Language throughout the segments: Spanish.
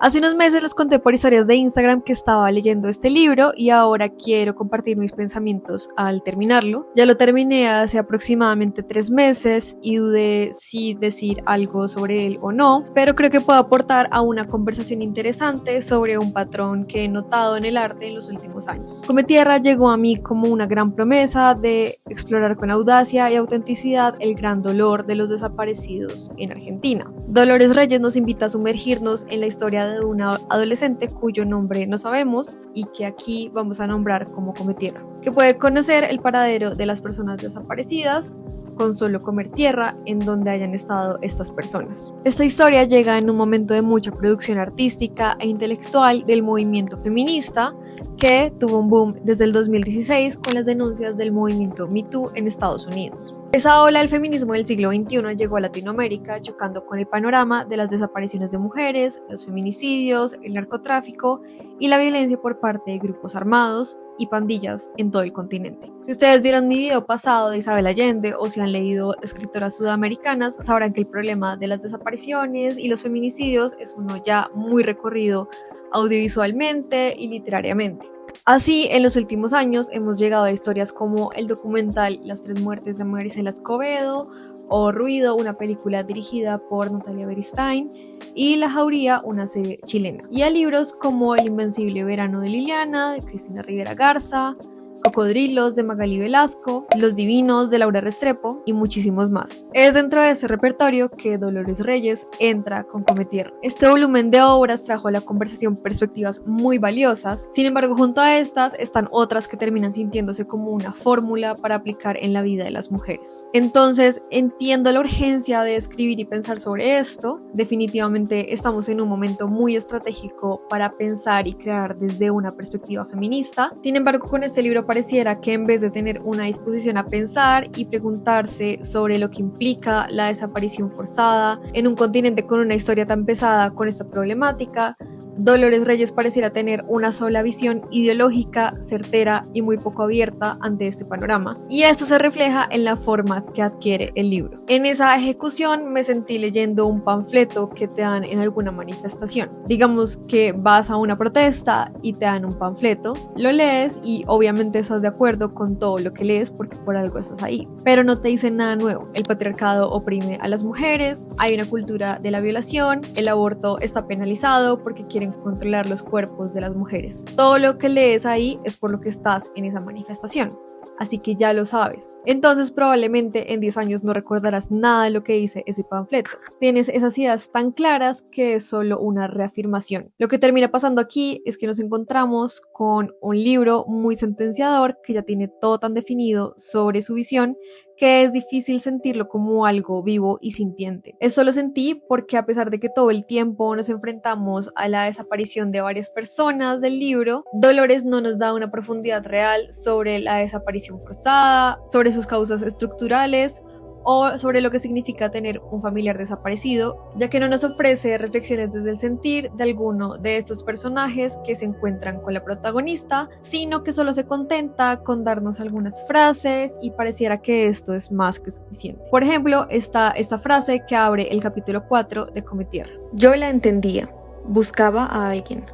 Hace unos meses les conté por historias de Instagram que estaba leyendo este libro y ahora quiero compartir mis pensamientos al terminarlo. Ya lo terminé hace aproximadamente 3 meses y dudé si decir algo sobre él o no, pero creo que puedo aportar a una conversación interesante sobre un patrón que he notado en el arte en los últimos años. Come Tierra llegó a mí como una gran promesa de explorar con audacia y autenticidad el gran dolor de los desaparecidos en Argentina. Dolores Reyes nos invita a sumergirnos en la historia de una adolescente cuyo nombre no sabemos y que aquí vamos a nombrar como Come Tierra, que puede conocer el paradero de las personas desaparecidas con solo comer tierra en donde hayan estado estas personas. Esta historia llega en un momento de mucha producción artística e intelectual del movimiento feminista que tuvo un boom desde el 2016 con las denuncias del movimiento Me Too en Estados Unidos. Esa ola del feminismo del siglo XXI llegó a Latinoamérica chocando con el panorama de las desapariciones de mujeres, los feminicidios, el narcotráfico y la violencia por parte de grupos armados y pandillas en todo el continente. Si ustedes vieron mi video pasado de Isabel Allende o si han leído escritoras sudamericanas, sabrán que el problema de las desapariciones y los feminicidios es uno ya muy recorrido audiovisualmente y literariamente. Así, en los últimos años hemos llegado a historias como el documental Las tres muertes de Marisela Escobedo o Ruido, una película dirigida por Natalia Beristain, y La Jauría, una serie chilena. Y a libros como El invencible verano de Liliana, de Cristina Rivera Garza, Cocodrilos de Magali Velasco, Los divinos de Laura Restrepo y muchísimos más. Es dentro de ese repertorio que Dolores Reyes entra con Come Tierra. Este volumen de obras trajo a la conversación perspectivas muy valiosas, sin embargo junto a estas están otras que terminan sintiéndose como una fórmula para aplicar en la vida de las mujeres. Entonces entiendo la urgencia de escribir y pensar sobre esto. Definitivamente estamos en un momento muy estratégico para pensar y crear desde una perspectiva feminista. Sin embargo, con este libro pareciera que en vez de tener una disposición a pensar y preguntarse sobre lo que implica la desaparición forzada en un continente con una historia tan pesada con esta problemática, Dolores Reyes pareciera tener una sola visión ideológica, certera y muy poco abierta ante este panorama. Y esto se refleja en la forma que adquiere el libro. En esa ejecución me sentí leyendo un panfleto que te dan en alguna manifestación. Digamos que vas a una protesta y te dan un panfleto, lo lees y obviamente estás de acuerdo con todo lo que lees porque por algo estás ahí. Pero no te dicen nada nuevo. El patriarcado oprime a las mujeres, hay una cultura de la violación, el aborto está penalizado porque quieren controlar los cuerpos de las mujeres. Todo lo que lees ahí es por lo que estás en esa manifestación. Así que ya lo sabes. Entonces probablemente en 10 años no recordarás nada de lo que dice ese panfleto. Tienes esas ideas tan claras que es solo una reafirmación. Lo que termina pasando aquí es que nos encontramos con un libro muy sentenciador que ya tiene todo tan definido sobre su visión que es difícil sentirlo como algo vivo y sintiente. Esto lo sentí porque a pesar de que todo el tiempo nos enfrentamos a la desaparición de varias personas del libro, Dolores no nos da una profundidad real sobre la desaparición forzada, sobre sus causas estructurales o sobre lo que significa tener un familiar desaparecido, ya que no nos ofrece reflexiones desde el sentir de alguno de estos personajes que se encuentran con la protagonista, sino que solo se contenta con darnos algunas frases y pareciera que esto es más que suficiente. Por ejemplo, está esta frase que abre el capítulo 4 de Come Tierra. Yo la entendía, buscaba a alguien.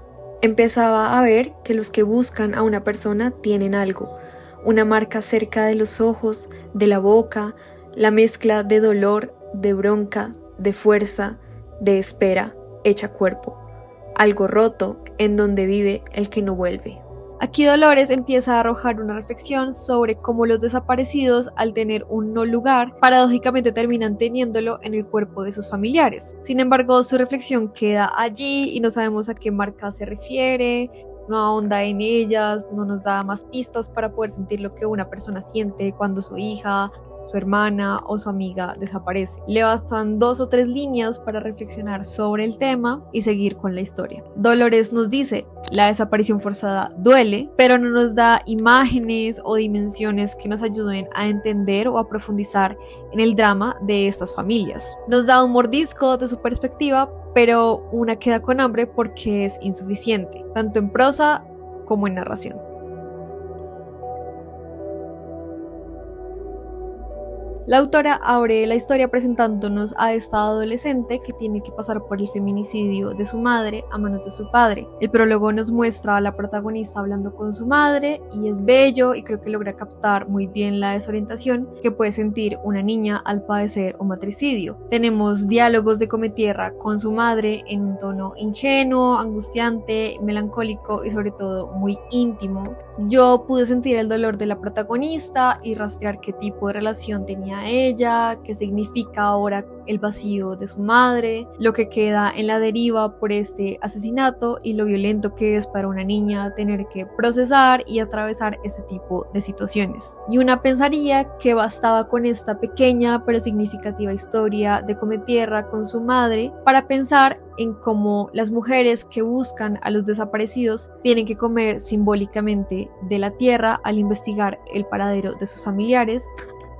Empezaba a ver que los que buscan a una persona tienen algo, una marca cerca de los ojos, de la boca, la mezcla de dolor, de bronca, de fuerza, de espera, hecha cuerpo. Algo roto en donde vive el que no vuelve. Aquí Dolores empieza a arrojar una reflexión sobre cómo los desaparecidos, al tener un no lugar, paradójicamente terminan teniéndolo en el cuerpo de sus familiares. Sin embargo, su reflexión queda allí y no sabemos a qué marca se refiere, no ahonda en ellas, no nos da más pistas para poder sentir lo que una persona siente cuando su hija, su hermana o su amiga desaparece. Le bastan 2 o 3 líneas para reflexionar sobre el tema y seguir con la historia. Dolores nos dice, la desaparición forzada duele, pero no nos da imágenes o dimensiones que nos ayuden a entender o a profundizar en el drama de estas familias. Nos da un mordisco de su perspectiva, pero una queda con hambre porque es insuficiente, tanto en prosa como en narración. La autora abre la historia presentándonos a esta adolescente que tiene que pasar por el feminicidio de su madre a manos de su padre. El prólogo nos muestra a la protagonista hablando con su madre y es bello y creo que logra captar muy bien la desorientación que puede sentir una niña al padecer un matricidio. Tenemos diálogos de Cometierra con su madre en un tono ingenuo, angustiante, melancólico y sobre todo muy íntimo. Yo pude sentir el dolor de la protagonista y rastrear qué tipo de relación tenía ella, qué significa ahora el vacío de su madre, lo que queda en la deriva por este asesinato y lo violento que es para una niña tener que procesar y atravesar este tipo de situaciones. Y una pensaría que bastaba con esta pequeña pero significativa historia de Cometierra con su madre para pensar en cómo las mujeres que buscan a los desaparecidos tienen que comer simbólicamente de la tierra al investigar el paradero de sus familiares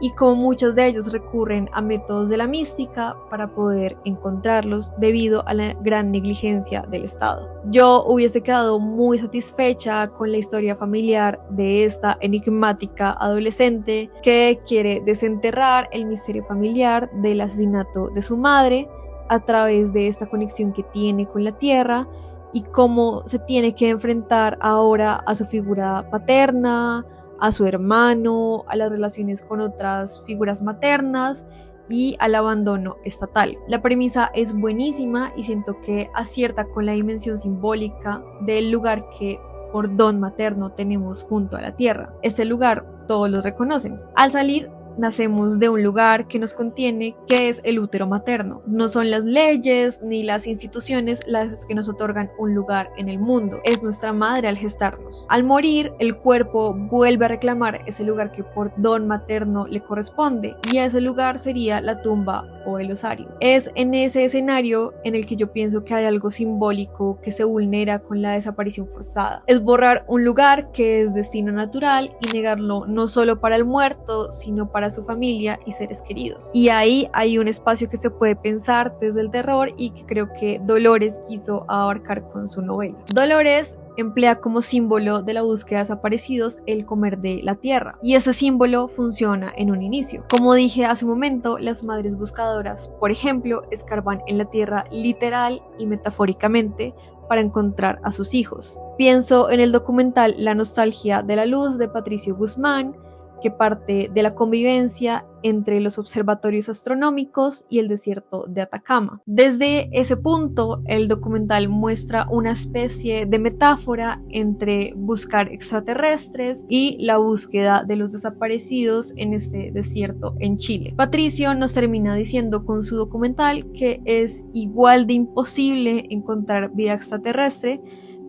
y cómo muchos de ellos recurren a métodos de la mística para poder encontrarlos debido a la gran negligencia del Estado. Yo hubiese quedado muy satisfecha con la historia familiar de esta enigmática adolescente que quiere desenterrar el misterio familiar del asesinato de su madre a través de esta conexión que tiene con la tierra y cómo se tiene que enfrentar ahora a su figura paterna, a su hermano, a las relaciones con otras figuras maternas y al abandono estatal. La premisa es buenísima y siento que acierta con la dimensión simbólica del lugar que por don materno tenemos junto a la tierra. Este lugar todos lo reconocen. Al salir nacemos de un lugar que nos contiene, que es el útero materno. No son las leyes ni las instituciones las que nos otorgan un lugar en el mundo. Es nuestra madre al gestarnos. Al morir, el cuerpo vuelve a reclamar ese lugar que por don materno le corresponde, y ese lugar sería la tumba o el osario. Es en ese escenario en el que yo pienso que hay algo simbólico que se vulnera con la desaparición forzada. Es borrar un lugar que es destino natural y negarlo no solo para el muerto, sino para su familia y seres queridos. Y ahí hay un espacio que se puede pensar desde el terror y que creo que Dolores quiso abarcar con su novela. Dolores emplea como símbolo de la búsqueda de desaparecidos el comer de la tierra, y ese símbolo funciona en un inicio. Como dije hace un momento, las madres buscadoras, por ejemplo, escarban en la tierra literal y metafóricamente para encontrar a sus hijos. Pienso en el documental La nostalgia de la luz de Patricio Guzmán, que parte de la convivencia entre los observatorios astronómicos y el desierto de Atacama. Desde ese punto, el documental muestra una especie de metáfora entre buscar extraterrestres y la búsqueda de los desaparecidos en este desierto en Chile. Patricio nos termina diciendo con su documental que es igual de imposible encontrar vida extraterrestre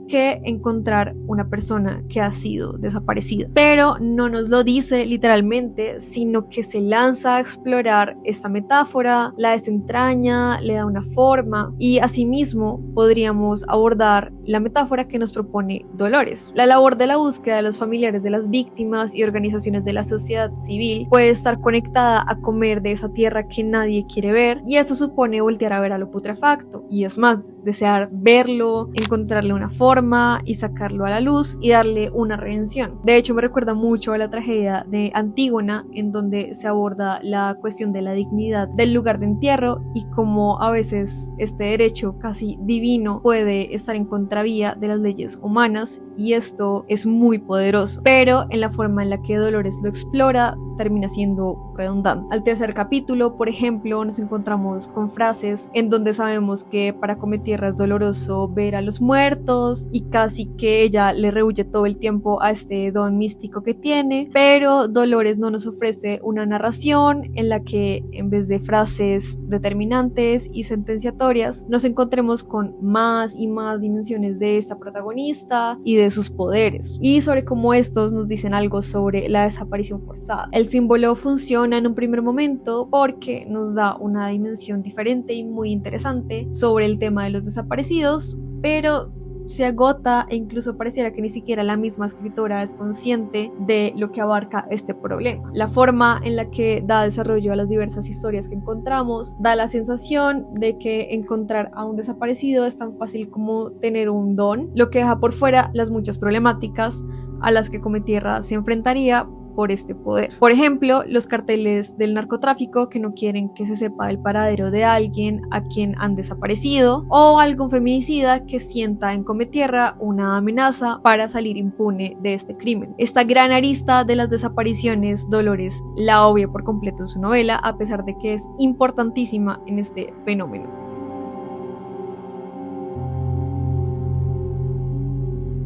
que encontrar una persona que ha sido desaparecida. Pero no nos lo dice literalmente, sino que se lanza a explorar esta metáfora, la desentraña, le da una forma, y asimismo podríamos abordar la metáfora que nos propone Dolores. La labor de la búsqueda de los familiares de las víctimas y organizaciones de la sociedad civil puede estar conectada a comer de esa tierra que nadie quiere ver, y esto supone voltear a ver a lo putrefacto, y es más, desear verlo, encontrarle una forma y sacarlo a la luz y darle una redención. De hecho, me recuerda mucho a la tragedia de Antígona, en donde se aborda la cuestión de la dignidad del lugar de entierro y cómo a veces este derecho casi divino puede estar en contravía de las leyes humanas, y esto es muy poderoso, pero en la forma en la que Dolores lo explora termina siendo redundante. Al tercer capítulo, por ejemplo, nos encontramos con frases en donde sabemos que para Cometierra es doloroso ver a los muertos y casi que ella le rehuye todo el tiempo a este don místico que tiene, pero Dolores no nos ofrece una narración en la que en vez de frases determinantes y sentenciatorias nos encontremos con más y más dimensiones de esta protagonista y de sus poderes, y sobre cómo estos nos dicen algo sobre la desaparición forzada. El símbolo funciona en un primer momento porque nos da una dimensión diferente y muy interesante sobre el tema de los desaparecidos, pero se agota e incluso pareciera que ni siquiera la misma escritora es consciente de lo que abarca este problema. La forma en la que da desarrollo a las diversas historias que encontramos da la sensación de que encontrar a un desaparecido es tan fácil como tener un don, lo que deja por fuera las muchas problemáticas a las que Cometierra se enfrentaría por este poder. Por ejemplo, los carteles del narcotráfico que no quieren que se sepa el paradero de alguien a quien han desaparecido, o algún feminicida que sienta en Cometierra una amenaza para salir impune de este crimen. Esta gran arista de las desapariciones, Dolores la obvia por completo en su novela, a pesar de que es importantísima en este fenómeno.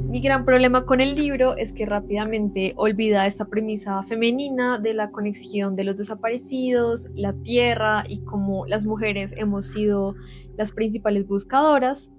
Mi gran problema con el libro es que rápidamente olvida esta premisa femenina de la conexión de los desaparecidos, la tierra y cómo las mujeres hemos sido las principales buscadoras,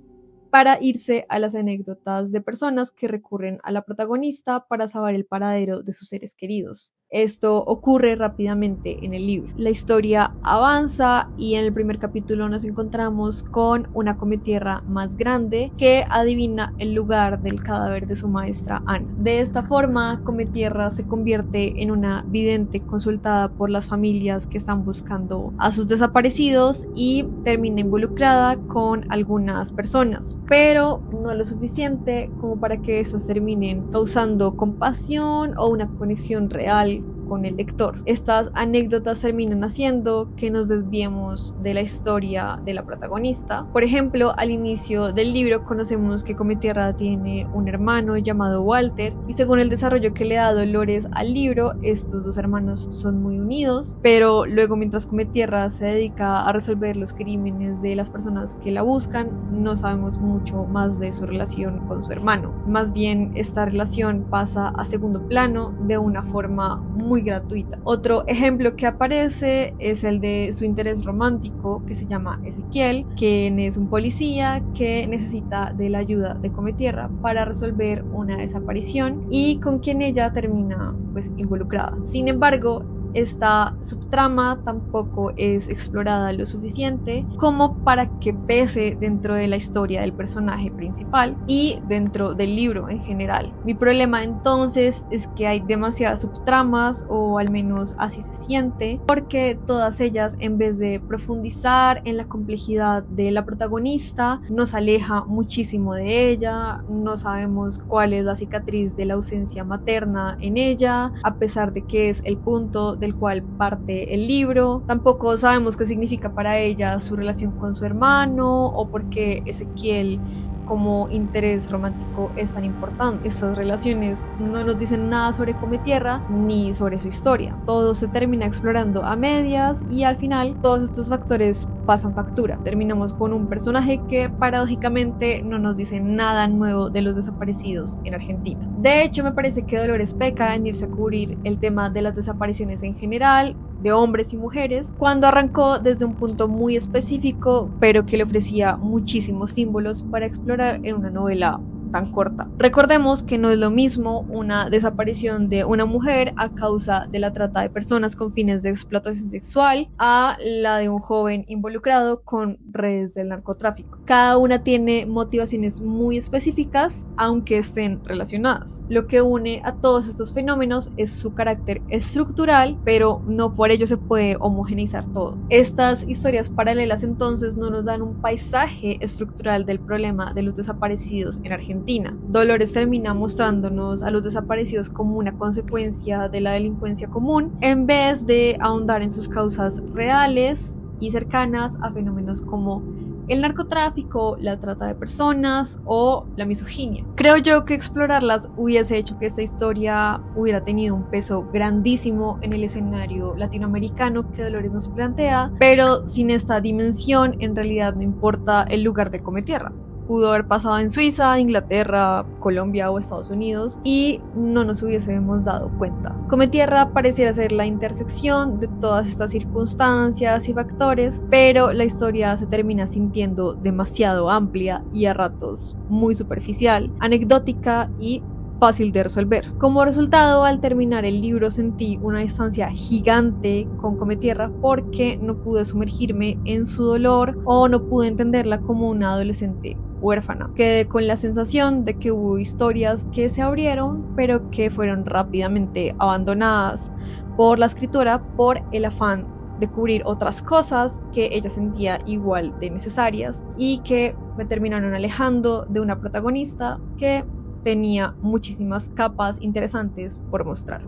para irse a las anécdotas de personas que recurren a la protagonista para saber el paradero de sus seres queridos. Esto ocurre rápidamente en el libro. La historia avanza y en el primer capítulo nos encontramos con una cometierra más grande que adivina el lugar del cadáver de su maestra Ana. De esta forma, Cometierra se convierte en una vidente consultada por las familias que están buscando a sus desaparecidos y termina involucrada con algunas personas, pero no lo suficiente como para que esas terminen causando compasión o una conexión real con el lector. Estas anécdotas terminan haciendo que nos desviemos de la historia de la protagonista. Por ejemplo, al inicio del libro conocemos que Cometierra tiene un hermano llamado Walter, y según el desarrollo que le da Dolores al libro, estos dos hermanos son muy unidos, pero luego, mientras Cometierra se dedica a resolver los crímenes de las personas que la buscan, no sabemos mucho más de su relación con su hermano. Más bien, esta relación pasa a segundo plano de una forma muy gratuita. Otro ejemplo que aparece es el de su interés romántico, que se llama Ezequiel, quien es un policía que necesita de la ayuda de Cometierra para resolver una desaparición y con quien ella termina involucrada. Sin embargo, esta subtrama tampoco es explorada lo suficiente como para que pese dentro de la historia del personaje principal y dentro del libro en general. Mi problema entonces es que hay demasiadas subtramas, o al menos así se siente, porque todas ellas, en vez de profundizar en la complejidad de la protagonista, nos aleja muchísimo de ella. No sabemos cuál es la cicatriz de la ausencia materna en ella, a pesar de que es el punto del cual parte el libro. Tampoco sabemos qué significa para ella su relación con su hermano o por qué Ezequiel como interés romántico es tan importante. Estas relaciones no nos dicen nada sobre Cometierra ni sobre su historia. Todo se termina explorando a medias y al final todos estos factores pasan factura. Terminamos con un personaje que paradójicamente no nos dice nada nuevo de los desaparecidos en Argentina. De hecho, me parece que Dolores peca en irse a cubrir el tema de las desapariciones en general, de hombres y mujeres, cuando arrancó desde un punto muy específico, pero que le ofrecía muchísimos símbolos para explorar en una novela tan corta. Recordemos que no es lo mismo una desaparición de una mujer a causa de la trata de personas con fines de explotación sexual a la de un joven involucrado con redes del narcotráfico. Cada una tiene motivaciones muy específicas, aunque estén relacionadas. Lo que une a todos estos fenómenos es su carácter estructural, pero no por ello se puede homogeneizar todo. Estas historias paralelas entonces no nos dan un paisaje estructural del problema de los desaparecidos en Argentina. Dolores termina mostrándonos a los desaparecidos como una consecuencia de la delincuencia común, en vez de ahondar en sus causas reales y cercanas a fenómenos como el narcotráfico, la trata de personas o la misoginia. Creo yo que explorarlas hubiese hecho que esta historia hubiera tenido un peso grandísimo en el escenario latinoamericano que Dolores nos plantea, pero sin esta dimensión en realidad no importa el lugar de Cometierra. Pudo haber pasado en Suiza, Inglaterra, Colombia o Estados Unidos y no nos hubiésemos dado cuenta. Cometierra pareciera ser la intersección de todas estas circunstancias y factores, pero la historia se termina sintiendo demasiado amplia y a ratos muy superficial, anecdótica y fácil de resolver. Como resultado, al terminar el libro sentí una distancia gigante con Cometierra porque no pude sumergirme en su dolor o no pude entenderla como una adolescente huérfana. Quedé con la sensación de que hubo historias que se abrieron pero que fueron rápidamente abandonadas por la escritora por el afán de cubrir otras cosas que ella sentía igual de necesarias y que me terminaron alejando de una protagonista que tenía muchísimas capas interesantes por mostrar.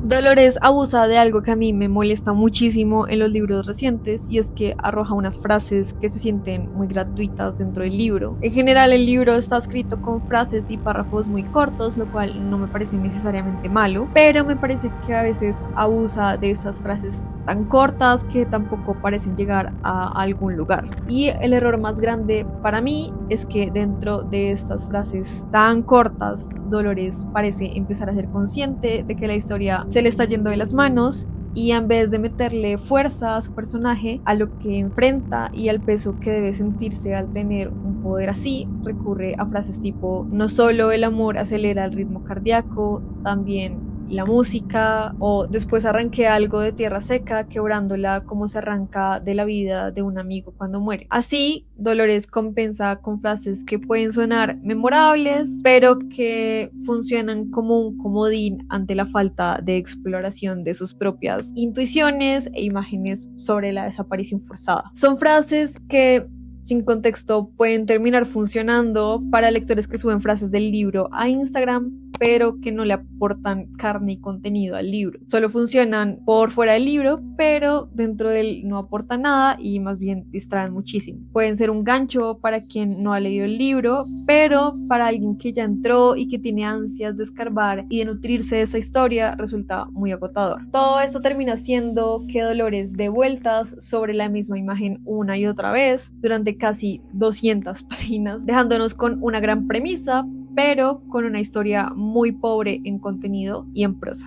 Dolores abusa de algo que a mí me molesta muchísimo en los libros recientes, y es que arroja unas frases que se sienten muy gratuitas dentro del libro. En general, el libro está escrito con frases y párrafos muy cortos, lo cual no me parece necesariamente malo, pero me parece que a veces abusa de esas frases tan cortas que tampoco parecen llegar a algún lugar. Y el error más grande para mí es que dentro de estas frases tan cortas, Dolores parece empezar a ser consciente de que la historia se le está yendo de las manos, y en vez de meterle fuerza a su personaje, a lo que enfrenta y al peso que debe sentirse al tener un poder así, recurre a frases tipo: no solo el amor acelera el ritmo cardíaco, también la música, o después arranqué algo de tierra seca, quebrándola como se arranca de la vida de un amigo cuando muere. Así, Dolores compensa con frases que pueden sonar memorables, pero que funcionan como un comodín ante la falta de exploración de sus propias intuiciones e imágenes sobre la desaparición forzada. Son frases que sin contexto pueden terminar funcionando para lectores que suben frases del libro a Instagram, pero que no le aportan carne y contenido al libro. Solo funcionan por fuera del libro, pero dentro de él no aportan nada y más bien distraen muchísimo. Pueden ser un gancho para quien no ha leído el libro, pero para alguien que ya entró y que tiene ansias de escarbar y de nutrirse de esa historia, resulta muy agotador. Todo esto termina siendo que Dolores dé vueltas sobre la misma imagen una y otra vez durante casi 200 páginas, dejándonos con una gran premisa, pero con una historia muy pobre en contenido y en prosa.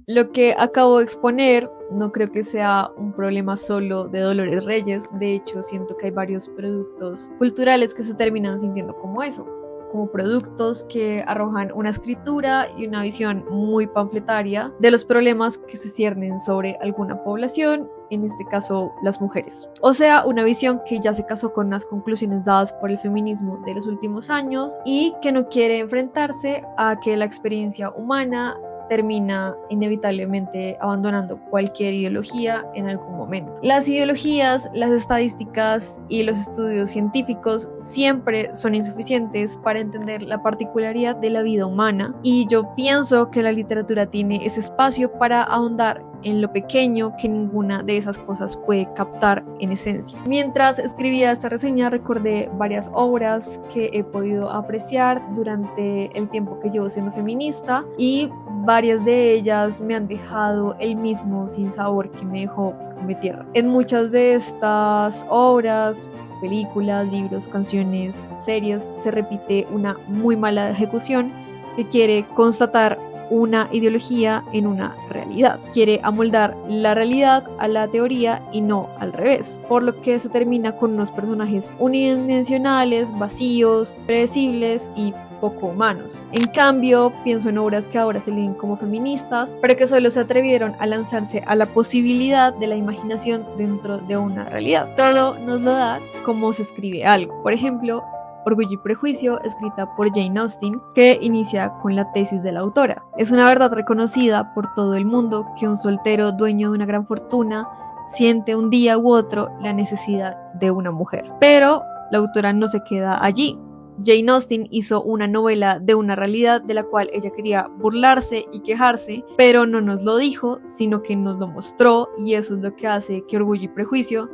Lo que acabo de exponer no creo que sea un problema solo de Dolores Reyes. De hecho, siento que hay varios productos culturales que se terminan sintiendo como eso, como productos que arrojan una escritura y una visión muy panfletaria de los problemas que se ciernen sobre alguna población, en este caso las mujeres. O sea, una visión que ya se casó con las conclusiones dadas por el feminismo de los últimos años y que no quiere enfrentarse a que la experiencia humana termina inevitablemente abandonando cualquier ideología en algún momento. Las ideologías, las estadísticas y los estudios científicos siempre son insuficientes para entender la particularidad de la vida humana, y yo pienso que la literatura tiene ese espacio para ahondar en lo pequeño que ninguna de esas cosas puede captar en esencia. Mientras escribía esta reseña, recordé varias obras que he podido apreciar durante el tiempo que llevo siendo feminista, y varias de ellas me han dejado el mismo sinsabor que me dejó Come Tierra. En muchas de estas obras, películas, libros, canciones, series, se repite una muy mala ejecución que quiere constatar una ideología en una realidad. Quiere amoldar la realidad a la teoría y no al revés, por lo que se termina con unos personajes unidimensionales, vacíos, predecibles y poco humanos. En cambio, pienso en obras que ahora se leen como feministas, pero que solo se atrevieron a lanzarse a la posibilidad de la imaginación dentro de una realidad. Todo nos lo da como se escribe algo. Por ejemplo, Orgullo y Prejuicio, escrita por Jane Austen, que inicia con la tesis de la autora. Es una verdad reconocida por todo el mundo que un soltero dueño de una gran fortuna siente un día u otro la necesidad de una mujer. Pero la autora no se queda allí. Jane Austen hizo una novela de una realidad de la cual ella quería burlarse y quejarse, pero no nos lo dijo, sino que nos lo mostró, y eso es lo que hace que Orgullo y Prejuicio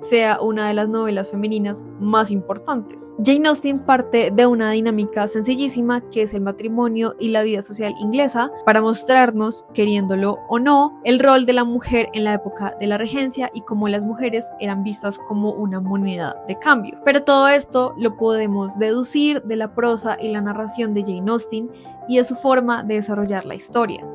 sea una de las novelas femeninas más importantes. Jane Austen parte de una dinámica sencillísima que es el matrimonio y la vida social inglesa para mostrarnos, queriéndolo o no, el rol de la mujer en la época de la regencia y cómo las mujeres eran vistas como una moneda de cambio. Pero todo esto lo podemos deducir de la prosa y la narración de Jane Austen y de su forma de desarrollar la historia.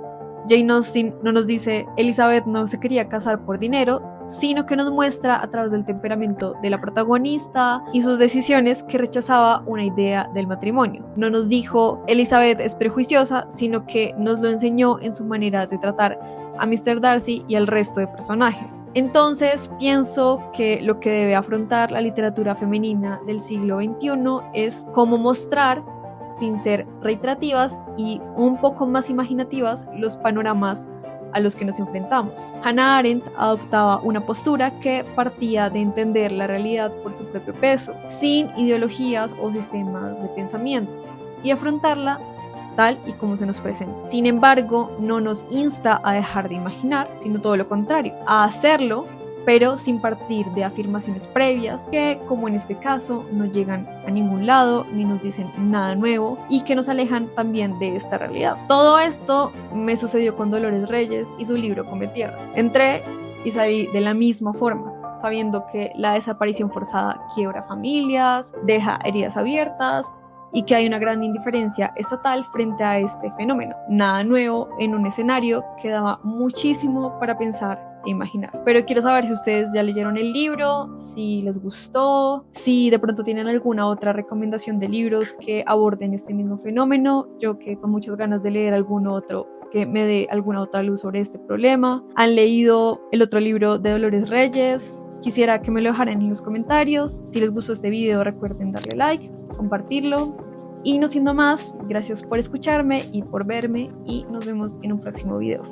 Jane Austen no nos dice Elizabeth no se quería casar por dinero, sino que nos muestra a través del temperamento de la protagonista y sus decisiones que rechazaba una idea del matrimonio. No nos dijo Elizabeth es prejuiciosa, sino que nos lo enseñó en su manera de tratar a Mr. Darcy y al resto de personajes. Entonces pienso que lo que debe afrontar la literatura femenina del siglo XXI es cómo mostrar, sin ser reiterativas y un poco más imaginativas, los panoramas a los que nos enfrentamos. Hannah Arendt adoptaba una postura que partía de entender la realidad por su propio peso, sin ideologías o sistemas de pensamiento. y afrontarla tal y como se nos presenta. Sin embargo, no nos insta a dejar de imaginar, sino todo lo contrario, a hacerlo, pero sin partir de afirmaciones previas que, como en este caso, no llegan a ningún lado ni nos dicen nada nuevo y que nos alejan también de esta realidad. Todo esto me sucedió con Dolores Reyes y su libro Come Tierra. Entré y salí de la misma forma, sabiendo que la desaparición forzada quiebra familias, deja heridas abiertas y que hay una gran indiferencia estatal frente a este fenómeno. Nada nuevo en un escenario que daba muchísimo para pensar e imaginar. Pero quiero saber si ustedes ya leyeron el libro, si les gustó, si de pronto tienen alguna otra recomendación de libros que aborden este mismo fenómeno. Yo que con muchas ganas de leer alguno otro que me dé alguna otra luz sobre este problema. ¿Han leído el otro libro de Dolores Reyes? Quisiera que me lo dejaran en los comentarios. Si les gustó este video, recuerden darle like, compartirlo. Y no siendo más, gracias por escucharme y por verme y nos vemos en un próximo video.